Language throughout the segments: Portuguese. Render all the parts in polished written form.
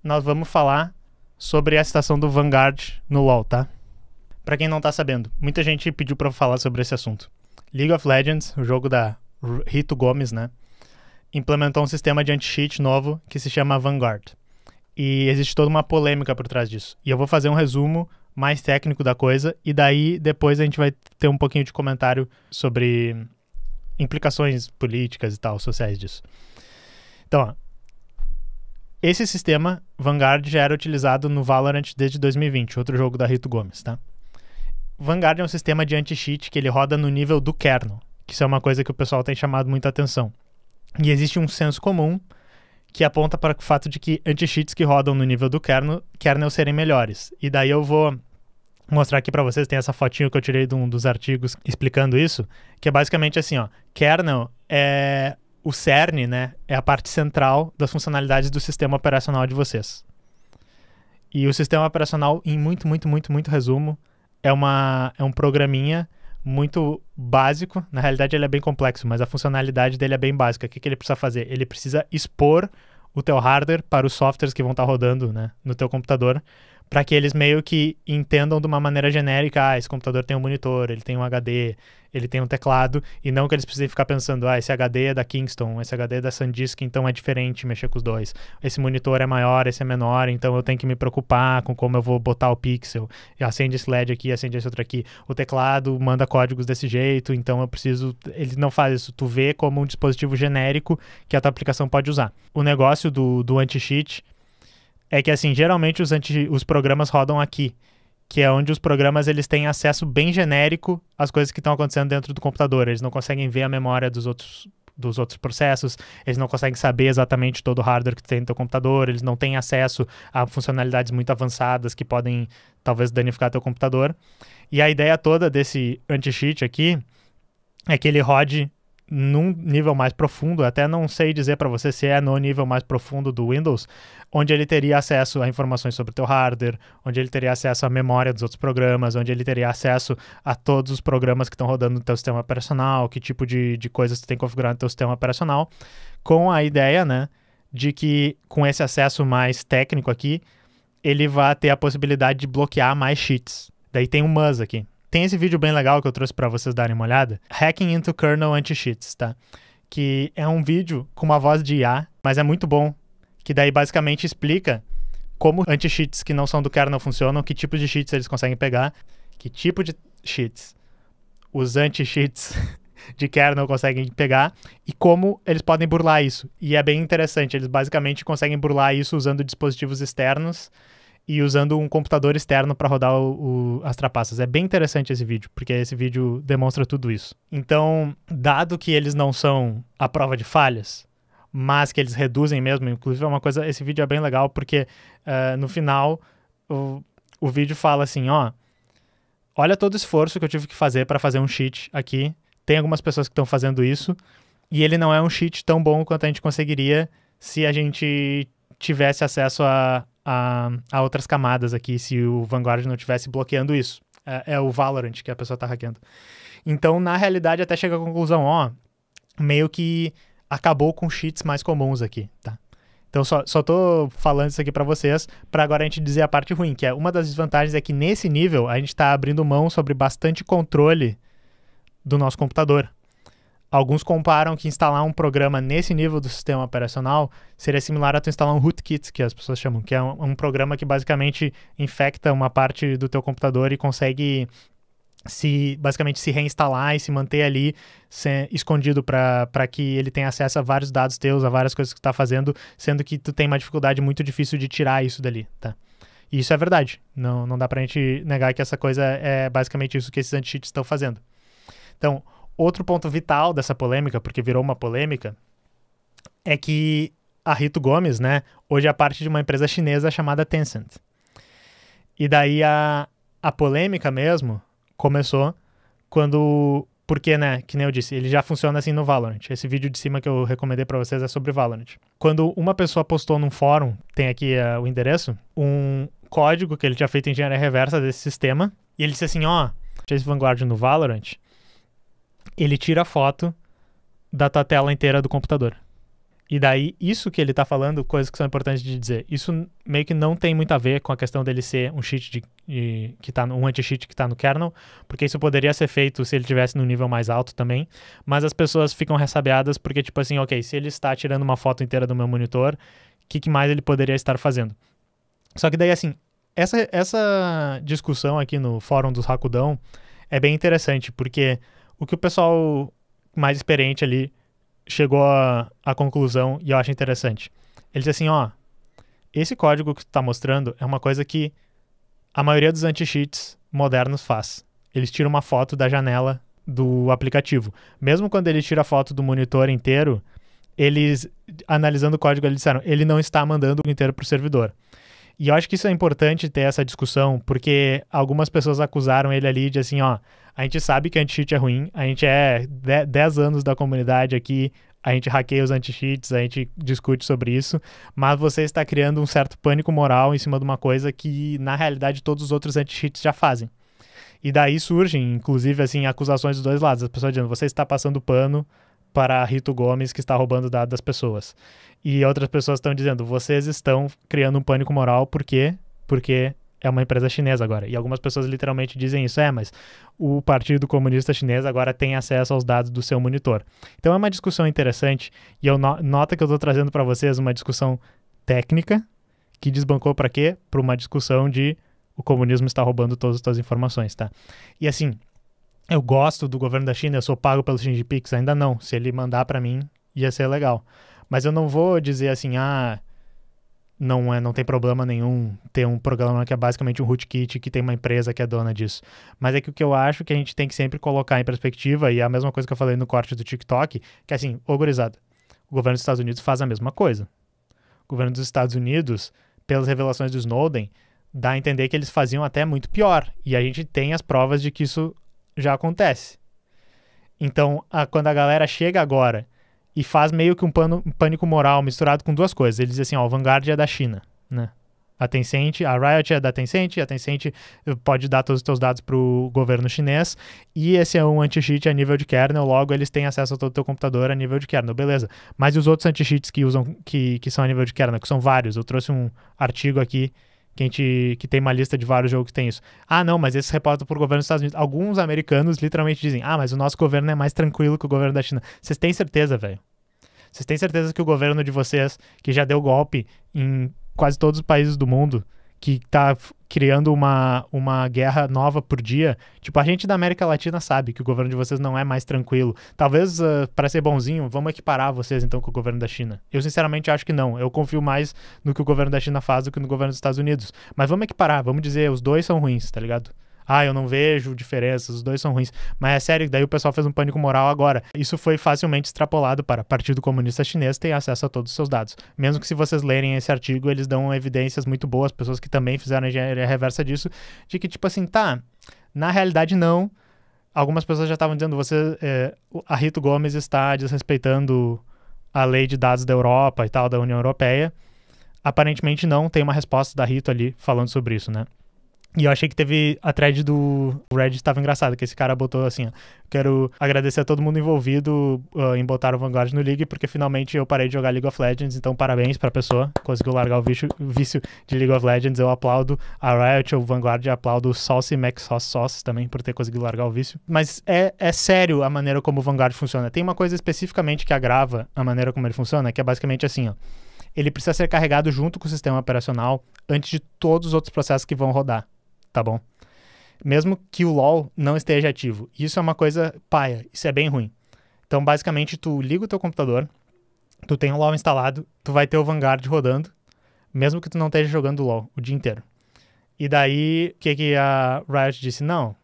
nós vamos falar sobre a citação do Vanguard no LoL, tá? Pra quem não tá sabendo, muita gente pediu pra eu falar sobre esse assunto. League of Legends, o jogo da Rito Gomes, né? Implementou um sistema de anti-cheat novo que se chama Vanguard. E existe toda uma polêmica por trás disso. E eu vou fazer um resumo mais técnico da coisa, e daí depois a gente vai ter um pouquinho de comentário sobre implicações políticas e tal, sociais disso. Então, ó, esse sistema Vanguard já era utilizado no Valorant desde 2020, outro jogo da Rito Gomes, tá? Vanguard é um sistema de anti-cheat que ele roda no nível do kernel, que isso é uma coisa que o pessoal tem chamado muita atenção. E existe um senso comum que aponta para o fato de que anti-cheats que rodam no nível do kernel serem melhores. E daí eu vou mostrar aqui para vocês, tem essa fotinho que eu tirei de um dos artigos explicando isso, que é basicamente assim, ó, kernel é o cerne, né, é a parte central das funcionalidades do sistema operacional de vocês. E o sistema operacional, em muito resumo, é um programinha muito básico. Na realidade ele é bem complexo, mas a funcionalidade dele é bem básica. O que ele precisa fazer? Ele precisa expor o teu hardware para os softwares que vão estar rodando, né, no teu computador, para que eles meio que entendam de uma maneira genérica, esse computador tem um monitor, ele tem um HD, ele tem um teclado, e não que eles precisem ficar pensando, esse HD é da Kingston, esse HD é da SanDisk, então é diferente mexer com os dois. Esse monitor é maior, esse é menor, então eu tenho que me preocupar com como eu vou botar o pixel. E acende esse LED aqui, acende esse outro aqui. O teclado manda códigos desse jeito, então eu preciso... Ele não faz isso. Tu vê como um dispositivo genérico que a tua aplicação pode usar. O negócio do anti-cheat é que, assim, geralmente os programas rodam aqui, que é onde os programas eles têm acesso bem genérico às coisas que estão acontecendo dentro do computador. Eles não conseguem ver a memória dos outros processos, eles não conseguem saber exatamente todo o hardware que tem no teu computador, eles não têm acesso a funcionalidades muito avançadas que podem, talvez, danificar teu computador. E a ideia toda desse anti-cheat aqui é que ele rode num nível mais profundo, até não sei dizer para você se é no nível mais profundo do Windows, onde ele teria acesso a informações sobre o teu hardware, onde ele teria acesso à memória dos outros programas, onde ele teria acesso a todos os programas que estão rodando no teu sistema operacional, que tipo de coisas tu tem configurado no teu sistema operacional, com a ideia, né, de que com esse acesso mais técnico aqui, ele vai ter a possibilidade de bloquear mais cheats. Daí tem um mas aqui. Tem esse vídeo bem legal que eu trouxe para vocês darem uma olhada. Hacking into Kernel Anti-Cheats, tá? Que é um vídeo com uma voz de IA, mas é muito bom. Que daí basicamente explica como anti-cheats que não são do kernel funcionam, que tipos de cheats eles conseguem pegar, que tipo de cheats os anti-cheats de kernel conseguem pegar e como eles podem burlar isso. E é bem interessante, eles basicamente conseguem burlar isso usando dispositivos externos e usando um computador externo para rodar as trapaças. É bem interessante esse vídeo, porque esse vídeo demonstra tudo isso. Então, dado que eles não são a prova de falhas, mas que eles reduzem mesmo, inclusive é uma coisa, esse vídeo é bem legal, porque no final o vídeo fala assim, olha todo o esforço que eu tive que fazer para fazer um cheat aqui, tem algumas pessoas que estão fazendo isso, e ele não é um cheat tão bom quanto a gente conseguiria se a gente tivesse acesso a outras camadas aqui, se o Vanguard não estivesse bloqueando isso. É o Valorant que a pessoa está hackeando. Então, na realidade, até chega à conclusão, meio que acabou com cheats mais comuns aqui, tá? Então, só tô falando isso aqui para vocês, para agora a gente dizer a parte ruim, que é uma das desvantagens é que nesse nível a gente está abrindo mão sobre bastante controle do nosso computador. Alguns comparam que instalar um programa nesse nível do sistema operacional seria similar a tu instalar um rootkit, que as pessoas chamam, que é um programa que basicamente infecta uma parte do teu computador e consegue basicamente se reinstalar e se manter ali escondido para que ele tenha acesso a vários dados teus, a várias coisas que tu tá fazendo, sendo que tu tem uma dificuldade muito difícil de tirar isso dali, tá? E isso é verdade. Não dá pra gente negar que essa coisa é basicamente isso que esses anti-cheats estão fazendo. Então, outro ponto vital dessa polêmica, porque virou uma polêmica, é que a Rito Gomes, né, hoje é parte de uma empresa chinesa chamada Tencent. E daí a polêmica mesmo começou porque, né, que nem eu disse, ele já funciona assim no Valorant. Esse vídeo de cima que eu recomendei pra vocês é sobre Valorant. Quando uma pessoa postou num fórum, tem aqui o endereço, um código que ele tinha feito em engenharia reversa desse sistema, e ele disse assim, esse Vanguard no Valorant, ele tira a foto da tua tela inteira do computador. E daí, isso que ele tá falando, coisas que são importantes de dizer, isso meio que não tem muito a ver com a questão dele ser um cheat que tá um anti-cheat que tá no kernel, porque isso poderia ser feito se ele tivesse no nível mais alto também, mas as pessoas ficam ressabiadas porque, tipo assim, ok, se ele está tirando uma foto inteira do meu monitor, o que mais ele poderia estar fazendo? Só que daí, assim, essa discussão aqui no fórum dos Hakudão é bem interessante, porque o que o pessoal mais experiente ali chegou à conclusão, e eu acho interessante. Ele diz assim, ó, esse código que tu tá mostrando é uma coisa que a maioria dos anti-cheats modernos faz. Eles tiram uma foto da janela do aplicativo. Mesmo quando ele tira a foto do monitor inteiro, eles, analisando o código, eles disseram, ele não está mandando o inteiro pro servidor. E eu acho que isso é importante ter essa discussão, porque algumas pessoas acusaram ele ali de assim, ó, a gente sabe que anti-cheat é ruim, a gente é 10 anos da comunidade aqui, a gente hackeia os anti-cheats, a gente discute sobre isso, mas você está criando um certo pânico moral em cima de uma coisa que, na realidade, todos os outros anti-cheats já fazem. E daí surgem, inclusive, assim, acusações dos dois lados. As pessoas dizendo, você está passando pano para Rito Gomes, que está roubando dados das pessoas. E outras pessoas estão dizendo, vocês estão criando um pânico moral, por quê? Porque é uma empresa chinesa agora. E algumas pessoas literalmente dizem isso, mas o Partido Comunista Chinês agora tem acesso aos dados do seu monitor. Então é uma discussão interessante, e eu nota que eu estou trazendo para vocês uma discussão técnica, que desbancou para quê? Para uma discussão de o comunismo está roubando todas as suas informações, tá? E assim, eu gosto do governo da China, eu sou pago pelo Xi Jinping, ainda não. Se ele mandar para mim, ia ser legal. Mas eu não vou dizer assim, não tem problema nenhum ter um programa que é basicamente um rootkit, que tem uma empresa que é dona disso. Mas é que o que eu acho que a gente tem que sempre colocar em perspectiva, e é a mesma coisa que eu falei no corte do TikTok, que é assim, gurizada, o governo dos Estados Unidos faz a mesma coisa. O governo dos Estados Unidos, pelas revelações do Snowden, dá a entender que eles faziam até muito pior. E a gente tem as provas de que isso já acontece. Então, quando a galera chega agora e faz meio que um pânico moral misturado com duas coisas. Eles dizem assim, ó, o Vanguard é da China, né? A Tencent, a Riot é da Tencent, a Tencent pode dar todos os teus dados pro governo chinês, e esse é um anti-cheat a nível de kernel, logo eles têm acesso a todo o teu computador a nível de kernel, beleza. Mas e os outros anti-cheats que são a nível de kernel, que são vários? Eu trouxe um artigo aqui que tem uma lista de vários jogos que tem isso. Ah, não, mas esse reporta por governo dos Estados Unidos. Alguns americanos literalmente dizem, mas o nosso governo é mais tranquilo que o governo da China. Vocês têm certeza, velho? Vocês têm certeza que o governo de vocês, que já deu golpe em quase todos os países do mundo, que tá criando uma guerra nova por dia, tipo, a gente da América Latina sabe que o governo de vocês não é mais tranquilo. Talvez, para ser bonzinho, vamos equiparar vocês então com o governo da China. Eu sinceramente acho que não. Eu confio mais no que o governo da China faz do que no governo dos Estados Unidos. Mas vamos equiparar, vamos dizer, os dois são ruins, tá ligado? Eu não vejo diferenças, os dois são ruins. Mas é sério, daí o pessoal fez um pânico moral agora. Isso foi facilmente extrapolado para o Partido Comunista Chinês ter acesso a todos os seus dados. Mesmo que se vocês lerem esse artigo, eles dão evidências muito boas, pessoas que também fizeram a engenharia reversa disso, de que, tipo assim, na realidade não. Algumas pessoas já estavam dizendo, a Rito Gomes está desrespeitando a lei de dados da Europa e tal, da União Europeia. Aparentemente não, tem uma resposta da Rito ali falando sobre isso, né? E eu achei que teve a thread do Reddit, estava engraçado, que esse cara botou assim, ó, quero agradecer a todo mundo envolvido em botar o Vanguard no League, porque finalmente eu parei de jogar League of Legends, então parabéns pra pessoa, conseguiu largar o vício de League of Legends, eu aplaudo a Riot, o Vanguard, aplaudo o Sauce, Max Sauce também por ter conseguido largar o vício. Mas é sério a maneira como o Vanguard funciona. Tem uma coisa especificamente que agrava a maneira como ele funciona, que é basicamente assim, ó, ele precisa ser carregado junto com o sistema operacional antes de todos os outros processos que vão rodar. Tá bom? Mesmo que o LoL não esteja ativo. Isso é uma coisa paia. Isso é bem ruim. Então, basicamente, tu liga o teu computador, tu tem o LoL instalado, tu vai ter o Vanguard rodando, mesmo que tu não esteja jogando o LoL o dia inteiro. E daí, o que a Riot disse? Não,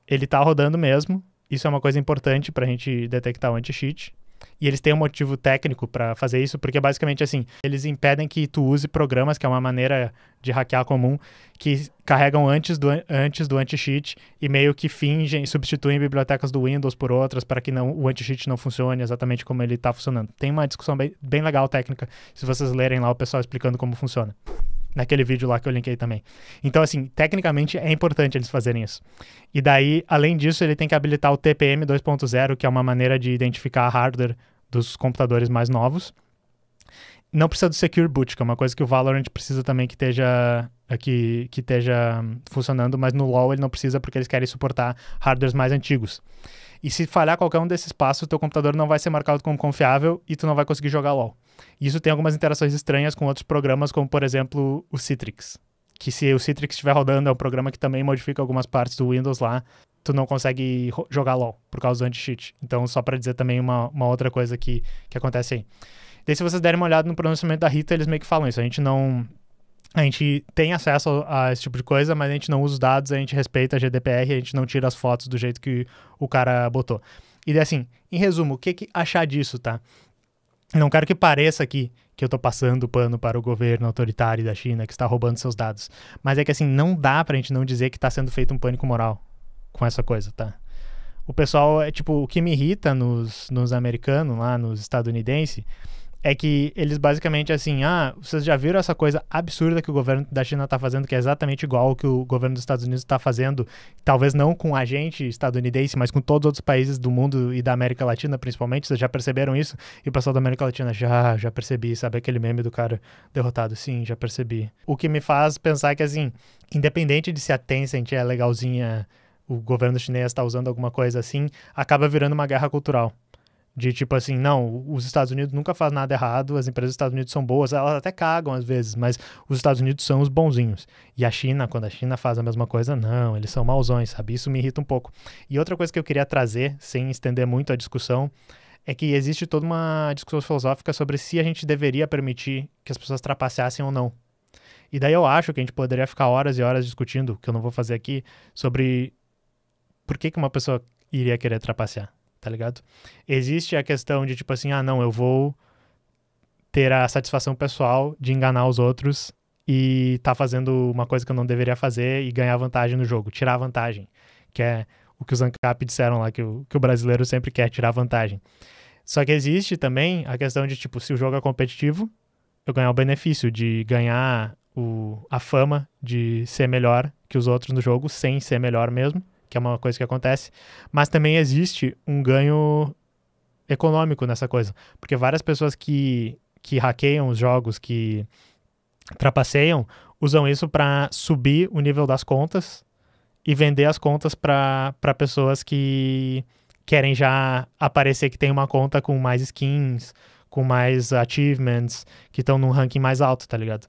ele tá rodando mesmo. Isso é uma coisa importante pra gente detectar o anti-cheat. E eles têm um motivo técnico para fazer isso, porque basicamente assim, eles impedem que tu use programas, que é uma maneira de hackear comum, que carregam antes do anti-cheat e meio que fingem, substituem bibliotecas do Windows por outras para que o anti-cheat não funcione exatamente como ele está funcionando. Tem uma discussão bem legal técnica, se vocês lerem lá o pessoal explicando como funciona. Naquele vídeo lá que eu linkei também. Então, assim, tecnicamente é importante eles fazerem isso. E daí, além disso, ele tem que habilitar o TPM 2.0, que é uma maneira de identificar hardware dos computadores mais novos. Não precisa do Secure Boot, que é uma coisa que o Valorant precisa também que esteja funcionando, mas no LoL ele não precisa porque eles querem suportar hardwares mais antigos. E se falhar qualquer um desses passos, o teu computador não vai ser marcado como confiável e tu não vai conseguir jogar LoL. E isso tem algumas interações estranhas com outros programas, como por exemplo o Citrix. Que se o Citrix estiver rodando, é um programa que também modifica algumas partes do Windows lá, tu não consegue jogar LoL por causa do anti-cheat. Então, só para dizer também uma outra coisa que acontece aí. Daí, se vocês derem uma olhada no pronunciamento da Rita, eles meio que falam isso. A gente tem acesso a esse tipo de coisa, mas a gente não usa os dados, a gente respeita a GDPR, a gente não tira as fotos do jeito que o cara botou. E daí, assim, em resumo, o que achar disso, tá? Não quero que pareça aqui que eu tô passando pano para o governo autoritário da China que está roubando seus dados. Mas é que, assim, não dá pra gente não dizer que tá sendo feito um pânico moral com essa coisa, tá? O pessoal, o que me irrita nos americanos lá, nos estadunidenses, é que eles basicamente assim, vocês já viram essa coisa absurda que o governo da China tá fazendo, que é exatamente igual ao que o governo dos Estados Unidos tá fazendo, talvez não com a gente estadunidense, mas com todos os outros países do mundo e da América Latina principalmente, vocês já perceberam isso? E o pessoal da América Latina, já percebi, sabe aquele meme do cara derrotado? Sim, já percebi. O que me faz pensar que assim, independente de se a Tencent é legalzinha, o governo chinês tá usando alguma coisa assim, acaba virando uma guerra cultural. De tipo assim, não, os Estados Unidos nunca fazem nada errado, as empresas dos Estados Unidos são boas, elas até cagam às vezes, mas os Estados Unidos são os bonzinhos. E a China, quando a China faz a mesma coisa, não, eles são mauzões, sabe? Isso me irrita um pouco. E outra coisa que eu queria trazer, sem estender muito a discussão, é que existe toda uma discussão filosófica sobre se a gente deveria permitir que as pessoas trapaceassem ou não. E daí eu acho que a gente poderia ficar horas e horas discutindo, que eu não vou fazer aqui, sobre por que uma pessoa iria querer trapacear. Tá ligado? Existe a questão de tipo assim, não, eu vou ter a satisfação pessoal de enganar os outros e tá fazendo uma coisa que eu não deveria fazer e ganhar vantagem no jogo, tirar vantagem, que é o que os ANCAP disseram lá, que o brasileiro sempre quer, tirar vantagem. Só que existe também a questão de tipo, se o jogo é competitivo, eu ganhar o benefício de ganhar a fama de ser melhor que os outros no jogo, sem ser melhor mesmo, que é uma coisa que acontece, mas também existe um ganho econômico nessa coisa, porque várias pessoas que hackeiam os jogos, que trapaceiam, usam isso para subir o nível das contas e vender as contas para pessoas que querem já aparecer que tem uma conta com mais skins, com mais achievements, que estão num ranking mais alto, tá ligado?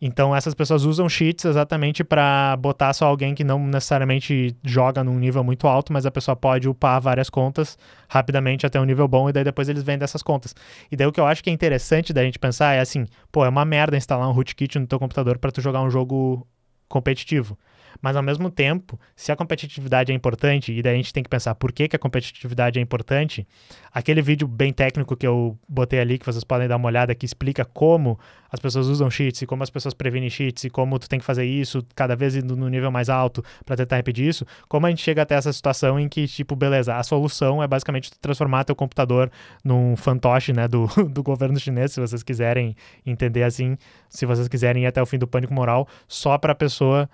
Então essas pessoas usam cheats exatamente para botar só alguém que não necessariamente joga num nível muito alto, mas a pessoa pode upar várias contas rapidamente até um nível bom e daí depois eles vendem essas contas. E daí o que eu acho que é interessante da gente pensar é assim, é uma merda instalar um rootkit no teu computador para tu jogar um jogo competitivo. Mas ao mesmo tempo, se a competitividade é importante, e daí a gente tem que pensar por que a competitividade é importante, aquele vídeo bem técnico que eu botei ali, que vocês podem dar uma olhada, que explica como as pessoas usam cheats e como as pessoas previnem cheats e como tu tem que fazer isso cada vez indo no nível mais alto para tentar repetir isso, como a gente chega até essa situação em que, beleza, a solução é basicamente transformar teu computador num fantoche, né, do governo chinês, se vocês quiserem entender assim, se vocês quiserem ir até o fim do pânico moral, só para a pessoa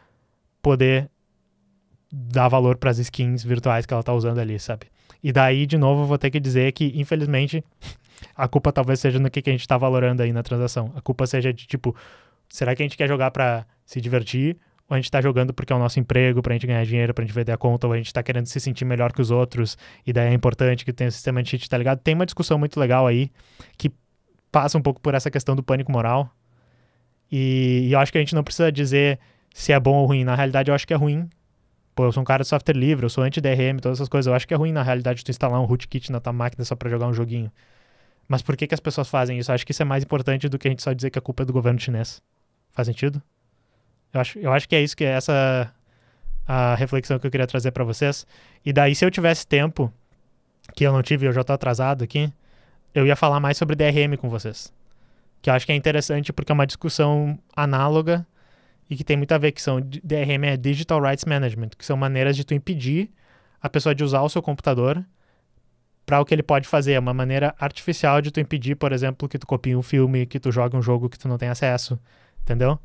poder dar valor para as skins virtuais que ela tá usando ali, sabe? E daí, de novo, eu vou ter que dizer que, infelizmente, a culpa talvez seja no que a gente tá valorando aí na transação. A culpa seja de, será que a gente quer jogar para se divertir? Ou a gente tá jogando porque é o nosso emprego, pra gente ganhar dinheiro, pra gente vender a conta, ou a gente tá querendo se sentir melhor que os outros, e daí é importante que tenha um sistema de cheat, tá ligado? Tem uma discussão muito legal aí, que passa um pouco por essa questão do pânico moral, e eu acho que a gente não precisa dizer se é bom ou ruim. Na realidade, eu acho que é ruim. Eu sou um cara de software livre, eu sou anti-DRM, todas essas coisas. Eu acho que é ruim, na realidade, tu instalar um rootkit na tua máquina só pra jogar um joguinho. Mas por que as pessoas fazem isso? Eu acho que isso é mais importante do que a gente só dizer que a culpa é do governo chinês. Faz sentido? Eu acho que é isso, que é essa a reflexão que eu queria trazer pra vocês. E daí, se eu tivesse tempo, que eu não tive, eu já tô atrasado aqui, eu ia falar mais sobre DRM com vocês. Que eu acho que é interessante porque é uma discussão análoga e que tem muito a ver, que são DRM é Digital Rights Management, que são maneiras de tu impedir a pessoa de usar o seu computador para o que ele pode fazer. É uma maneira artificial de tu impedir, por exemplo, que tu copie um filme, que tu jogue um jogo que tu não tem acesso, entendeu?